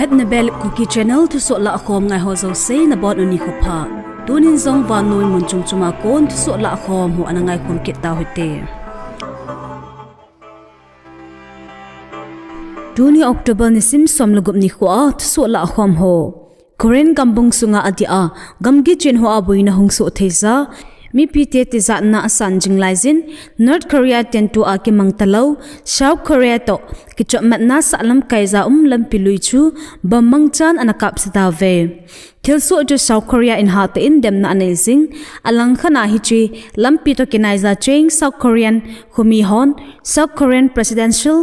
MHA le Kuki channel THUSOH LAHKHOM ngai ho zo se na bon uni khopha tunin zong Vannoi mun chuma kon THUSOH LAHKHOM hu anangai khom kita hote Duni October ni sim som lugup ni khwa THUSOH LAHKHOM ho Korean gambung sunga adia gamgi chen ho abuina hongso theisa mi pite te za na asan jinglaizin North Korea ten to a ki mangtalo South Korea to ki chotmat na salam kaiza lam pilui chu bamangchan anakap sita ve Tilso jo South Korea in hat in dem na anezing alang khana hi chi lampi to kinaiza cheng South Korean humi hon South Korean presidential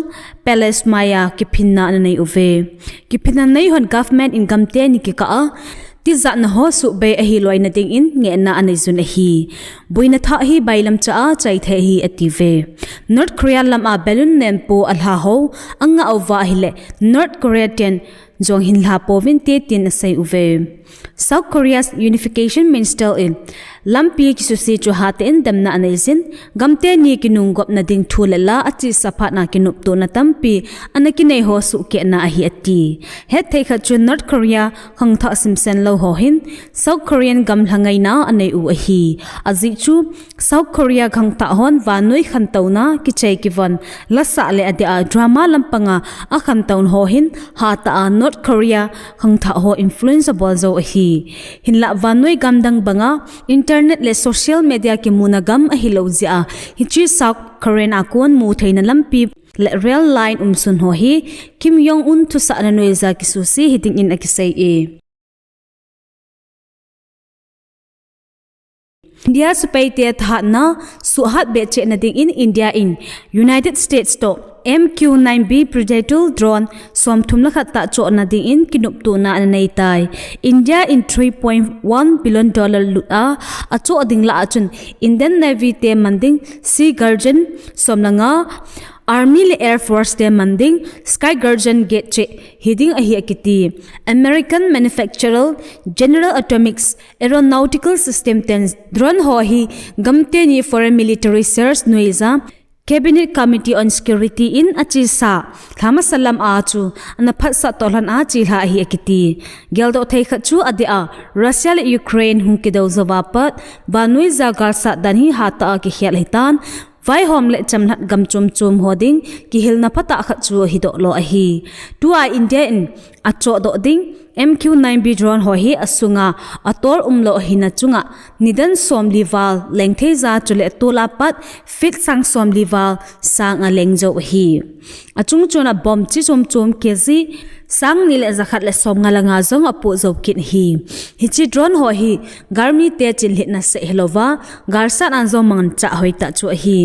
palace maya ki phinna anei uve ki phinna nei hon government income te ni ki ka ti za na ho su be Aheloute na ding in nge na anezun hi buina tha hi bailam cha a chai the hi ative North Korea lam a balloon nem po alha ho anga over hile North Korea ten jong hin la povin te tin sai uve South Korea's unification minister in lampi ki su se chu hat in dem na anezin gamte ni kinung gop na ding thulala achi sapha na kinup to na tampi anaki nei ho su ke na hi ati he thei kha chu North Korea khang tha simsen lo ho hin South Korean gam hlangai na anei u hi azi chu South Korea khang ta hon Vannoi khan to na ki chei ki von la sa le adia drama lampanga a khan taun ho hin ha ta North Korea khang tha ho influenceable zo hi hinla Vannoi gam dang banga internet le social media ki munagam Aheloute zia hichi South Korean akon mu theina lampi le real line umsun ho hi Kim Jong Un tu sa na noiza ki susi hiting in akisai e India supaite tha na suhat be che na ding in India in United States to MQ-9B Predator drone som thumla khatta cho na ding in kinup tu na nei tai India in $3.1 billion luta a cho ding la achun Indian Navy te manding Sea Guardian somlanga Army le Air Force te manding Sky Guardian get che hiding a hiakiti American manufacturer General Atomics Aeronautical System ten drone ho hi gamte ni foreign military research noiza Cabinet Committee on Security in Achisa Thama Salam Achu and Patsa Tolan Achi ha hi akiti Geldo thei khachu adia Russia le Ukraine hunkido zawapat Vannoi zagar sa danhi hata ki khial hitan vai hom le chamnat gam chum hoding ki hilna phata khachu hido lo ahi tua India in acho do ding MQ-9B drone ho hi asunga ator umlo hina chunga nidan som liwal lengtheza chule tola pat fit sang som liwal sang a lengjo hi achung chona bom chi chum kezi sang nil zakhat le som ngalanga zong apu zo kin hi hichi drone ho hi garmi te chil hitna se helova garsan an zo man cha hoita chu hi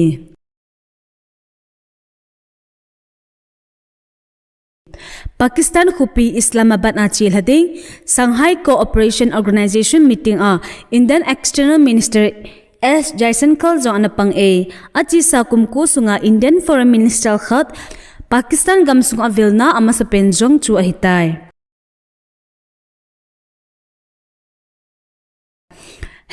Pakistan khupi Islamabad na chil hading Shanghai Cooperation Organization meeting a Indian External Minister S Saikul jo anapang a achi sa kumku sunga Indian Foreign Minister khat Pakistan gam sunga vilna ama sa penjong chu ahitai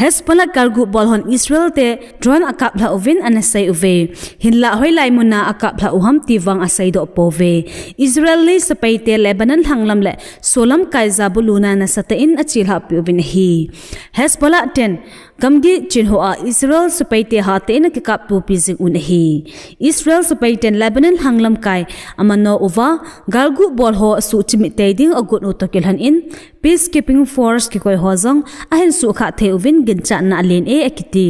Hezbollah kargu bolhon Israel te drone akap la ovin anasai uve hinla hoilai muna akap la uham tiwang asai do pove Israeli sapaite Lebanon hanglam le solam kaiza buluna na satain achilha piubin hi Hezbollah ten gamgi chinhoa Israel sapaite hate na kikap tu pizing un hi Israel sapaite Lebanon hanglam kai amano uva galgu bolho su chimite ding agut utokilhan in peacekeeping force ki koi hozong ahin su kha theuvin gincha na len e akiti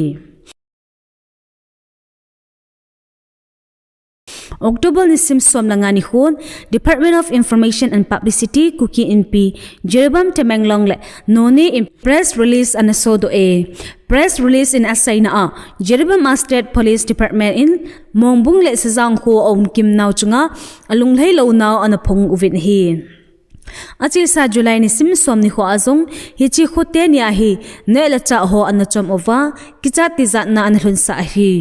October ni sim som langani khon Department of Information and Publicity Kuki MP Jerbam Temenglong le noni in press release and sodo a press release in asaina a Jerbam State Police Department in Mongbung le sejang kho om kim naw chunga alung lei lo naw anaphong uvin hi Achil sa July ni sim som ni kho azong hichi khote nia hi nela cha ho anachom ova kicha tiza na anhun sa hi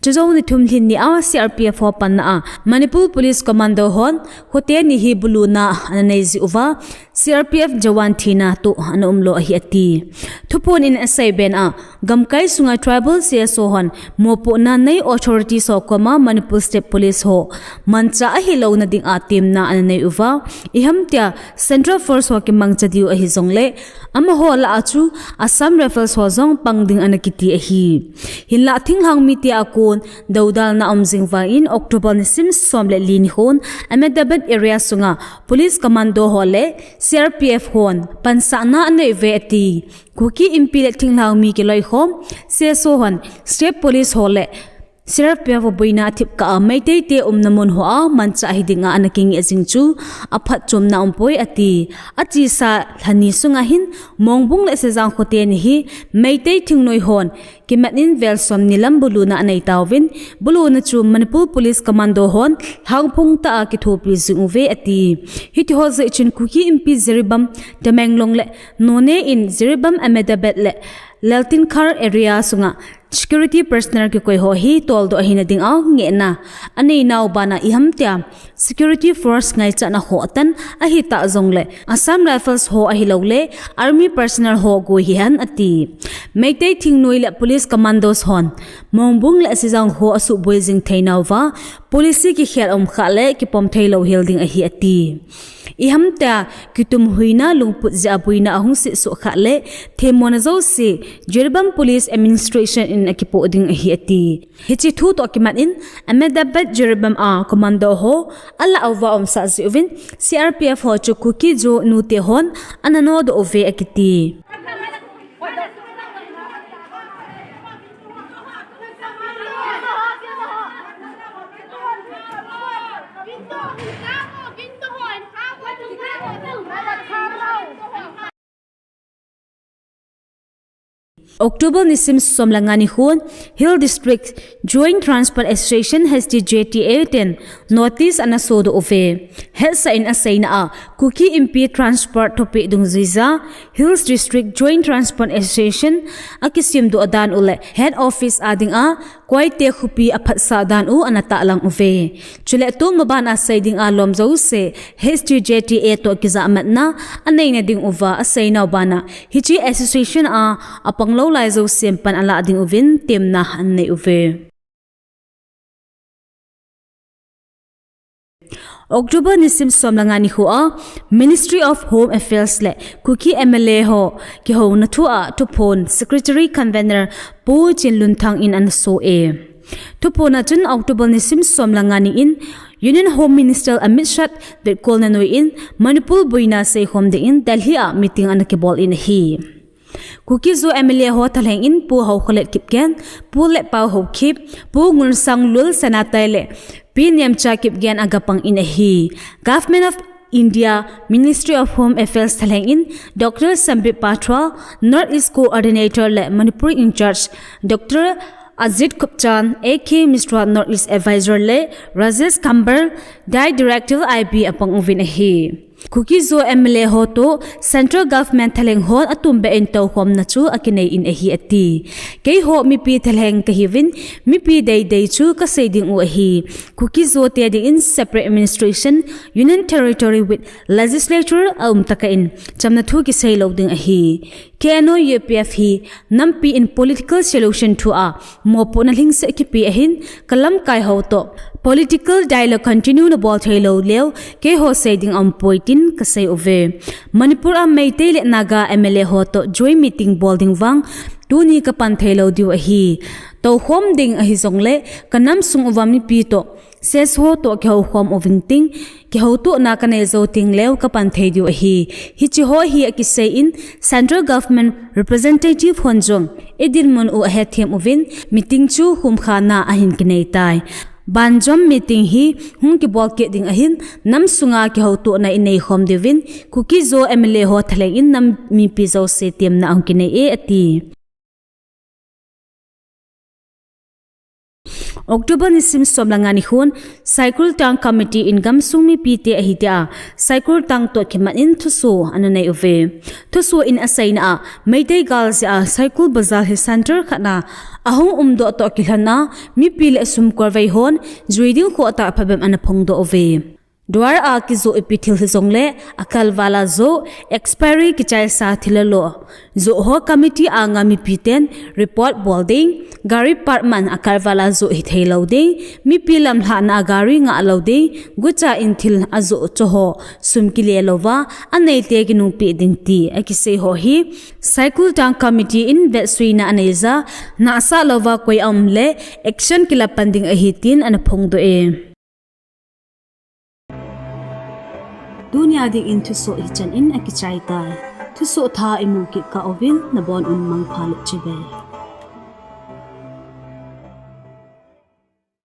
Chuzo ni thumlin ni a CRPF ho panna Manipur Police Commando hon hote ni hi buluna ananei zi uva CRPF Jawan Thina to Hanomlo Ahiati. Thuphon in Asai Ben A, Gamkai Sunga Tribal CSOHon, Mopo Nanay Authority Sokoma, Manipur State Police Ho, Mantra Aheloute na ding atim na anay uva, Ihamtia Central Force Hokimang Chadiu Ahizongle, Amaho la Achu, Assam Rifles Hozong Pangding Anakiti Ahi. Hinla Tinghang Miti Akon, Daudal na Omzing in October ni Sims Somle Linihon, Amedabet area Sunga, Police Commando Hole, CRPF Hon, Pansana na Iveti, Kuki Impile Tinghang Miki LAHKHOM, CSOHon, State Police Hole, CRPF Buina Tip Ka Maitay Te Namun Hoa, Mansa Hidinga Anaking Ezingchu, Apat Chom na Umpoy Ati sa Hani Sungahin, Mongbung le Sezang Hotenihi, Maitay Tingnoi Hon, Kimatin Velsom Nilam Bulu na Anay Tawin, Bulu na Chu Manipur Police Commando Hon, Hangpung Ta Kithopi Zunguve Ati. Hiti Hoza Ichin Kuki Impi Ziribam, Temenglong le, None in Ziribam Amedabet le, Leltin Kar area Sunga. Security personnel ki koi ho hi toldo ahina ding aw nge na anei naw bana ihamtia security force ngai cha na ho tan ahi ta zongle Assam Rifles ho Aheloute army personnel ho go hian ati meitei thingnoi le police commandos hon mongbung le asijang ho asu boizing theinawa police ki khel khale ki pom thailo hilding ahi ati ihamta kitum huina lungput ja buina ahung si so khale themona zo si Jerbam Police Administration in akipo ding ahiati hichi thu to kimat in Amedabad Jerbam a commando ho ala awa sa zivin CRPF ho chukuki jo nute hon anano do ove akiti October ni Sims Somlangani Hun, Hill District Joint Transport Association has the JTA10 notice anasodo ove. Hilson'in asay na Kuki MP Transport topi dung ziza, Hills District Joint Transport Association akisim do adan ule head office ading kwai te khupi apat sa dan anata lang ove. Chule tu maban asay ding lom zo se HTJTA to kizamat na anay na ding uva asay na bana. Hichi association apang lo lai zo sempan ala ding uvin tem na anay uve. October ni Sims Somlangani ho Ministry of Home Affairs le Kuki MLA ho kihouna thuphon Secretary Convener Po Chin Lunthang in an so thuphon chun October ni Sims Somlangani in Union Home Minister MHA le Kuki in Manipur buina se home de in Delhi meeting anakibol in hi Kuki zo MLA ho thaleng in pu ho kholet kipken pu le pau ho khip pu ngun sang lul sanatai le Piniam Chakip Gan Agapang in ahi. Government of India, Ministry of Home Affairs thaleng in Dr. Sambit Patra, Northeast Coordinator le Manipur in charge, Dr. Ajit Kupchan, AK Mr. Northeast Advisor le Rajesh Kambar, Director IB apang uvin ahi. Kuki zo MLA ho to Central Government thaleng hon atumbe en taw khom na chu akinai in ahi ati kei ho mi pi thaleng kahivin mi pi dei chu ka seiding u ahi Kuki zo te ding in separate administration union territory with legislature taka in chamna thu ki seilo ding ahi keno UPF hi nampi in political solution to mopo na lingse ki pi ahin kalam kai ho to political dialogue continue na bol thailo leo ke ho seiding poitin kasay ove Manipur Meitei le Naga MLA ho to joint meeting bolding wang tuni ka panthelo diu ahi to khom ding ahi zongle kanam sung uwam ni pi to ses ho to ke ho khom ovingting ke ho to na kanel zo ting leo ka panthei diu ahi hichi ho hi akisei in central government representative honjong edin mon u ahe them ovin meeting chu hum khana ahin kinai tai Banjom meeting hi hung ki bol ke ding ahin nam sunga ki ho to na inei khom devin Kuki zo MLA ho thaleng in nam mi pi zo se tem na ang kinai ati October ni Sims Somlangani hun Saikul tang committee in gamsumi pite ahida Saikul tang to kiman in THUSOH ananai uve THUSOH in asaina Meitei girls Saikul bazar he center khana ahung umdo to kilhana mi pil asum korvei hon juiding ko ta phabem anaphong do uve Dwar a ki zo ipithil zongle akal wala zo expiry ki chai sa thilalo zo ho committee a ngami piten report bolding gari partman akal wala zo hithei loading mi pilam hna gari nga loading gucha inthil azo choho sumkile lova anei te ginu pi dingti akise ho hi Saikul tang committee in vetsuina aneza na sa lova koi amle action kila panding ahitin an phongdo e Dunia ding in THUSOH hi chan in akichai tai THUSOH tha imu ki ka ovin na bon un mang phalu chibe